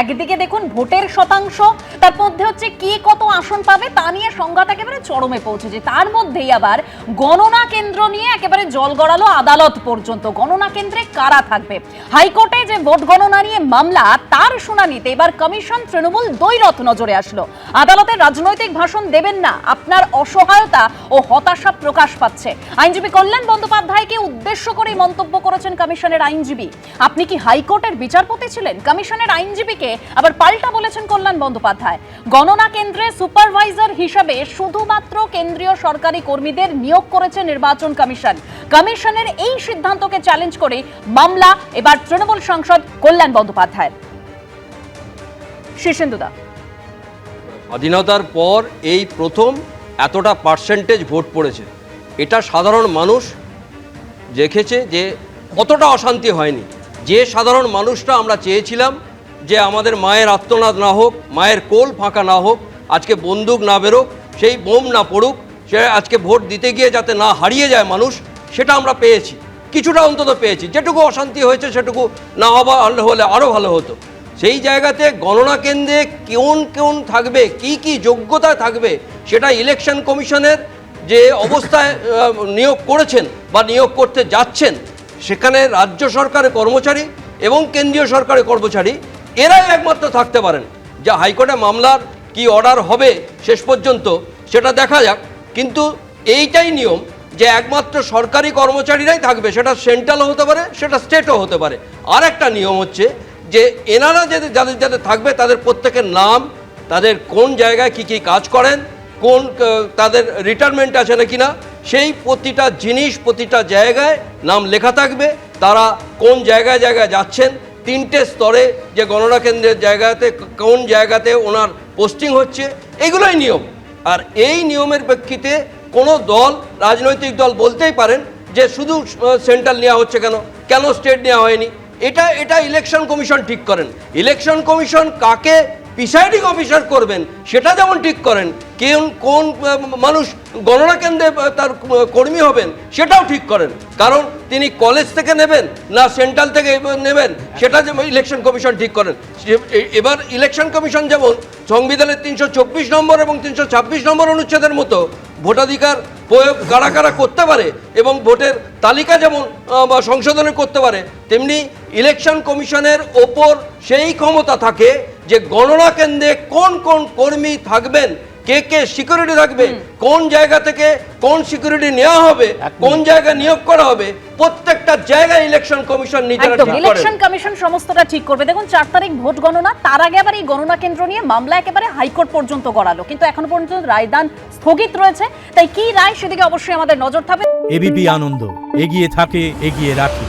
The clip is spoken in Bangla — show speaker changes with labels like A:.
A: একদিকে দেখুন ভোটের শতাংশ, তার মধ্যে হচ্ছে কে কত আসন পাবে তা নিয়ে সংঘাত একেবারে চরমে পৌঁছেছে। তার মধ্যেই আবার গণনা কেন্দ্র নিয়ে একেবারে জল গড়ালো আদালত পর্যন্ত। গণনা কেন্দ্রে কারা থাকবে? হাইকোর্টে যে ভোট গণনা নিয়ে মামলা, তার শুনানিতে এবার কমিশন তৃণমূল দ্বৈরথ নজরে আসলো। আদালতে রাজনৈতিক ভাষণ দেবেন না, আপনার অসহায়তা ও হতাশা প্রকাশ পাচ্ছে। আইনজীবী কল্যাণ বন্দ্যোপাধ্যায়কে উদ্দেশ্য করে মন্তব্য করেছেন কমিশনের আইনজীবী। আপনি কি হাইকোর্টের বিচারপতি ছিলেন? কমিশনের আইনজীবীকে আবার পাল্টা বলেছেন কল্যাণ বন্দ্যোপাধ্যায়। গণনা কেন্দ্রে সুপারভাইজার হিসাবে শুধুমাত্র কেন্দ্রীয় সরকারি কর্মীদের নিয়োগ করেছে নির্বাচন কমিশন। কমিশনের এই সিদ্ধান্তকে চ্যালেঞ্জ করে মামলা এবার তৃণমূল সাংসদ কল্যাণ বন্দ্যোপাধ্যায়। শীর্ষেন্দুদা,
B: স্বাধীনতার পর এই প্রথম এতটা পার্সেন্টেজ ভোট পড়েছে, এটা সাধারণ মানুষ দেখেছে যে কতটা অশান্তি হয়নি। যে সাধারণ মানুষটা আমরা চেয়েছিলাম যে আমাদের মায়ের আত্মনাদ না হোক, মায়ের কোল ফাঁকা না হোক, আজকে বন্দুক না বেরোক, সেই বোম না পড়ুক, সে আজকে ভোট দিতে গিয়ে যাতে না হারিয়ে যায় মানুষ, সেটা আমরা পেয়েছি। কিছুটা অন্তত পেয়েছি। যেটুকু অশান্তি হয়েছে সেটুকু না হলে আরও ভালো হতো। সেই জায়গাতে গণনা কেন্দ্রে কেউন থাকবে, কি যোগ্যতা থাকবে, সেটা ইলেকশন কমিশনের যে অবস্থায় নিয়োগ করেছেন বা নিয়োগ করতে যাচ্ছেন, সেখানে রাজ্য সরকারের কর্মচারী এবং কেন্দ্রীয় সরকারের কর্মচারী এরাই একমাত্র থাকতে পারেন। যা হাইকোর্টে মামলার কি অর্ডার হবে শেষ পর্যন্ত সেটা দেখা যাক, কিন্তু এইটাই নিয়ম যে একমাত্র সরকারি কর্মচারীরাই থাকবে। সেটা সেন্ট্রালও হতে পারে, সেটা স্টেটও হতে পারে। আর একটা নিয়ম হচ্ছে যে এনারা যাদের থাকবে তাদের প্রত্যেকের নাম, তাদের কোন জায়গায় কি কাজ করেন, কোন তাদের রিটায়ারমেন্ট আছে নাকি না, সেই প্রতিটা জিনিস প্রতিটা জায়গায় নাম লেখা থাকবে। তারা কোন জায়গায় যাচ্ছেন, 3টে স্তরে যে গণনা কেন্দ্রের জায়গাতে কোন জায়গাতে ওনার পোস্টিং হচ্ছে, এগুলোই নিয়ম। আর এই নিয়মের প্রেক্ষিতে কোনো দল, রাজনৈতিক দল বলতেই পারেন যে শুধু সেন্ট্রাল নেওয়া হচ্ছে, কেন স্টেট নেওয়া হয়নি। এটা ইলেকশন কমিশন ঠিক করেন। ইলেকশন কমিশন কাকে প্রিসাইডিং অফিসার করবেন সেটা যেমন ঠিক করেন, কোন মানুষ গণনা কেন্দ্রে তার কর্মী হবেন সেটাও ঠিক করেন। কারণ তিনি কলেজ থেকে নেবেন না সেন্ট্রাল থেকে নেবেন, সেটা যেমন ইলেকশন কমিশন ঠিক করেন। এবার ইলেকশন কমিশন যেমন সংবিধানের 324 নম্বর এবং 326 নম্বর অনুচ্ছেদের মতো ভোটাধিকার প্রয়োগ কারা করতে পারে এবং ভোটের তালিকা যেমন সংশোধন করতে পারে, তেমনি ইলেকশন কমিশনের ওপর সেই ক্ষমতা থাকে যে গণনা কেন্দ্রে কোন কর্মী থাকবেন, কে সিকিউরিটি থাকবে, কোন জায়গা থেকে কোন সিকিউরিটি নেওয়া হবে, কোন জায়গায় নিয়োগ করা হবে, প্রত্যেকটা জায়গায় ইলেকশন কমিশন নিজেরা ঠিক করে।
A: ইলেকশন কমিশন সমস্তটা ঠিক করবে। দেখুন 4 তারিখ ভোট গণনা, তার আগে আবার এই গণনা কেন্দ্র নিয়ে মামলা একেবারে হাইকোর্ট পর্যন্ত গড়ালো, কিন্তু এখনো পর্যন্ত রায়দান স্থগিত রয়েছে। তাই কি রায় সেদিকে অবশ্যই আমাদের নজর থাকবে।
C: এবিপি আনন্দ, এগিয়ে থাকে, এগিয়ে রাখে।